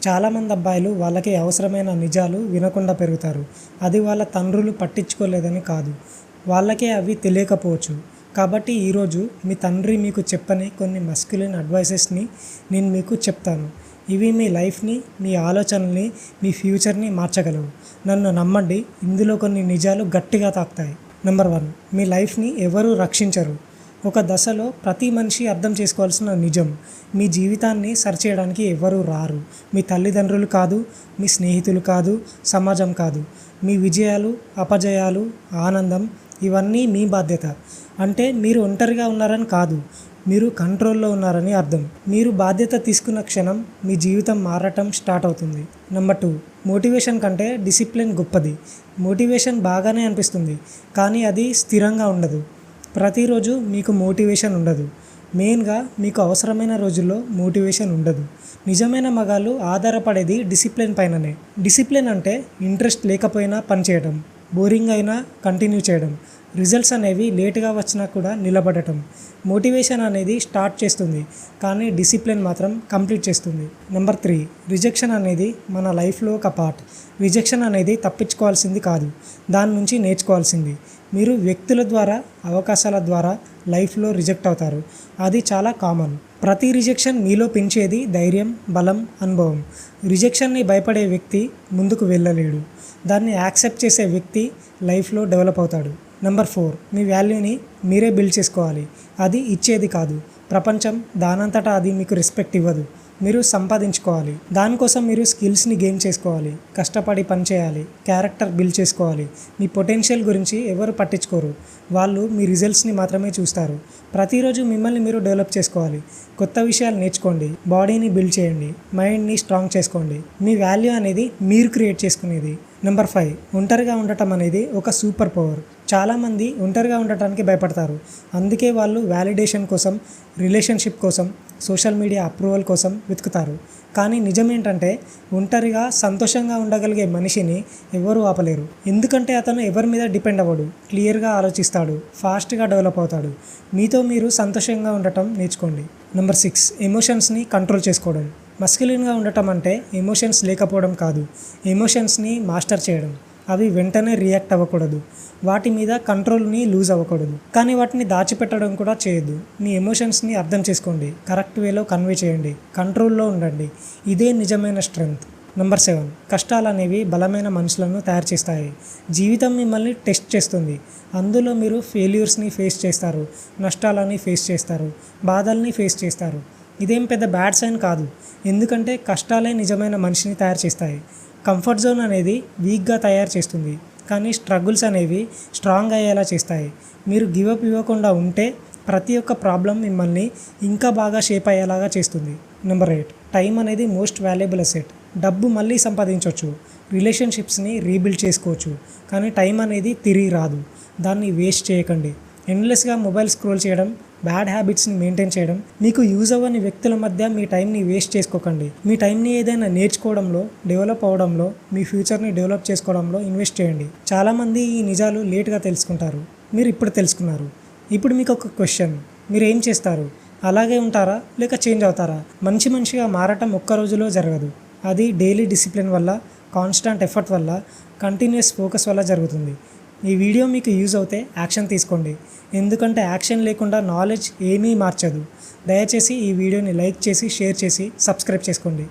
చాలామంది అబ్బాయిలు వాళ్ళకి అవసరమైన నిజాలు వినకుండా పెరుగుతారు. అది వాళ్ళ తండ్రులు పట్టించుకోలేదని కాదు, వాళ్ళకే అవి తెలియకపోవచ్చు. కాబట్టి ఈరోజు మీ తండ్రి మీకు చెప్పని కొన్ని మస్క్యులిన్ అడ్వైసెస్ని నేను మీకు చెప్తాను. ఇవి మీ లైఫ్ని, మీ ఆలోచనల్ని, మీ ఫ్యూచర్ని మార్చగలవు. నన్ను నమ్మండి, ఇందులో కొన్ని నిజాలు గట్టిగా తాకుతాయి. నెంబర్ 1, మీ లైఫ్ని ఎవరూ రక్షించరు. ఒక దశలో ప్రతి మనిషి అర్థం చేసుకోవాల్సిన నిజం, మీ జీవితాన్ని సరిచేయడానికి ఎవరూ రారు. మీ తల్లిదండ్రులు కాదు, మీ స్నేహితులు కాదు, సమాజం కాదు. మీ విజయాలు, అపజయాలు, ఆనందం ఇవన్నీ మీ బాధ్యత. అంటే మీరు ఒంటరిగా ఉన్నారని కాదు, మీరు కంట్రోల్లో ఉన్నారని అర్థం. మీరు బాధ్యత తీసుకున్న క్షణం మీ జీవితం మారటం స్టార్ట్ అవుతుంది. నెంబర్ 2, మోటివేషన్ కంటే డిసిప్లిన్ గొప్పది. మోటివేషన్ బాగానే అనిపిస్తుంది, కానీ అది స్థిరంగా ఉండదు. ప్రతిరోజు మీకు మోటివేషన్ ఉండదు. మెయిన్గా మీకు అవసరమైన రోజుల్లో మోటివేషన్ ఉండదు. నిజమైన మగాళ్ళు ఆధారపడేది డిసిప్లిన్ పైననే. డిసిప్లిన్ అంటే ఇంట్రెస్ట్ లేకపోయినా పనిచేయడం, బోరింగ్ అయినా కంటిన్యూ చేయడం, రిజల్ట్స్ అనేవి లేటుగా వచ్చినా కూడా నిలబడటం. మోటివేషన్ అనేది స్టార్ట్ చేస్తుంది, కానీ డిసిప్లిన్ మాత్రం కంప్లీట్ చేస్తుంది. నెంబర్ 3, రిజెక్షన్ అనేది మన లైఫ్లో ఒక పార్ట్. రిజెక్షన్ అనేది తప్పించుకోవాల్సింది కాదు, దాని నుంచి నేర్చుకోవాల్సింది. మీరు వ్యక్తుల ద్వారా, అవకాశాల ద్వారా లైఫ్లో రిజెక్ట్ అవుతారు. అది చాలా కామన్. ప్రతి రిజెక్షన్ మీలో పెంచేది ధైర్యం, బలం, అనుభవం. రిజెక్షన్ని భయపడే వ్యక్తి ముందుకు వెళ్ళలేడు. దాన్ని యాక్సెప్ట్ చేసే వ్యక్తి లైఫ్లో డెవలప్ అవుతాడు. నెంబర్ 4, మీ వాల్యూని మీరే బిల్డ్ చేసుకోవాలి. అది ఇచ్చేది కాదు. ప్రపంచం దానంతటా అది మీకు రెస్పెక్ట్ ఇవ్వదు. మీరు సంపాదించుకోవాలి. దానికోసం మీరు స్కిల్స్ని గెయిన్ చేసుకోవాలి, కష్టపడి పనిచేయాలి, క్యారెక్టర్ బిల్డ్ చేసుకోవాలి. మీ పొటెన్షియల్ గురించి ఎవరు పట్టించుకోరు, వాళ్ళు మీ రిజల్ట్స్ని మాత్రమే చూస్తారు. ప్రతిరోజు మిమ్మల్ని మీరు డెవలప్ చేసుకోవాలి. కొత్త విషయాలు నేర్చుకోండి, బాడీని బిల్డ్ చేయండి, మైండ్ని స్ట్రాంగ్ చేసుకోండి. మీ వాల్యూ అనేది మీరు క్రియేట్ చేసుకునేది. నెంబర్ 5, ఒంటరిగా ఉండటం అనేది ఒక సూపర్ పవర్. చాలామంది ఒంటరిగా ఉండటానికి భయపడతారు. అందుకే వాళ్ళు వ్యాలిడేషన్ కోసం, రిలేషన్షిప్ కోసం, సోషల్ మీడియా అప్రూవల్ కోసం వెతుకుతారు. కానీ నిజం ఏంటంటే, ఒంటరిగా సంతోషంగా ఉండగలిగే మనిషిని ఎవరూ ఆపలేరు. ఎందుకంటే అతను ఎవరి మీద డిపెండ్ అవ్వడు, క్లియర్గా ఆలోచిస్తాడు, ఫాస్ట్గా డెవలప్ అవుతాడు. మీతో మీరు సంతోషంగా ఉండటం నేర్చుకోండి. నెంబర్ 6, ఎమోషన్స్ని కంట్రోల్ చేసుకోవడం. మస్కులిన్గా ఉండటం అంటే ఎమోషన్స్ లేకపోవడం కాదు, ఎమోషన్స్ని మాస్టర్ చేయడం. అవి వెంటనే రియాక్ట్ అవ్వకూడదు, వాటి మీద కంట్రోల్ని లూజ్ అవ్వకూడదు, కానీ వాటిని దాచిపెట్టడం కూడా చేయొద్దు. మీ ఎమోషన్స్ని అర్థం చేసుకోండి, కరెక్ట్ వేలో కన్వే చేయండి, కంట్రోల్లో ఉండండి. ఇదే నిజమైన స్ట్రెంగ్త్. నెంబర్ 7, కష్టాలు అనేవి బలమైన మనుషులను తయారు చేస్తాయి. జీవితం మిమ్మల్ని టెస్ట్ చేస్తుంది. అందులో మీరు ఫెయిల్యూర్స్ని ఫేస్ చేస్తారు, నష్టాలని ఫేస్ చేస్తారు, బాధల్ని ఫేస్ చేస్తారు. ఇదేం పెద్ద బ్యాడ్ సైన్ కాదు, ఎందుకంటే కష్టాలే నిజమైన మనిషిని తయారు చేస్తాయి. కంఫర్ట్ జోన్ అనేది వీక్గా తయారు చేస్తుంది, కానీ స్ట్రగుల్స్ అనేవి స్ట్రాంగ్ అయ్యేలా చేస్తాయి. మీరు గివప్ ఇవ్వకుండా ఉంటే ప్రతి ఒక్క ప్రాబ్లం మిమ్మల్ని ఇంకా బాగా షేప్ అయ్యేలాగా చేస్తుంది. నెంబర్ 8, టైం అనేది మోస్ట్ వాల్యుబుల్ అసెట్. డబ్బు మళ్ళీ సంపాదించవచ్చు, రిలేషన్షిప్స్ని రీబిల్డ్ చేసుకోవచ్చు, కానీ టైం అనేది తిరిగి రాదు. దాన్ని వేస్ట్ చేయకండి. ఎండ్లెస్గా మొబైల్ స్క్రోల్ చేయడం, బ్యాడ్ హ్యాబిట్స్ని మెయింటైన్ చేయడం, మీకు యూజ్ అవ్వని వ్యక్తుల మధ్య మీ టైంని వేస్ట్ చేసుకోకండి. మీ టైంని ఏదైనా నేర్చుకోవడంలో, డెవలప్ అవడంలో, మీ ఫ్యూచర్ని డెవలప్ చేసుకోవడంలో ఇన్వెస్ట్ చేయండి. చాలామంది ఈ నిజాలు లేట్గా తెలుసుకుంటారు, మీరు ఇప్పుడు తెలుసుకున్నారు. ఇప్పుడు మీకు ఒక క్వశ్చన్, మీరు ఏం చేస్తారు? అలాగే ఉంటారా లేక చేంజ్ అవుతారా? మనిషిగా మారటం ఒక్క రోజులో జరగదు. అది డైలీ డిసిప్లిన్ వల్ల, కాన్స్టాంట్ ఎఫర్ట్ వల్ల, కంటిన్యూస్ ఫోకస్ వల్ల జరుగుతుంది. ఈ వీడియో మీకు యూజ్ అవుతే యాక్షన్ తీసుకోండి, ఎందుకంటే యాక్షన్ లేకుండా నాలెడ్జ్ ఏమీ మార్చదు. దయచేసి ఈ వీడియోని లైక్ చేసి, షేర్ చేసి, సబ్స్క్రైబ్ చేసుకోండి.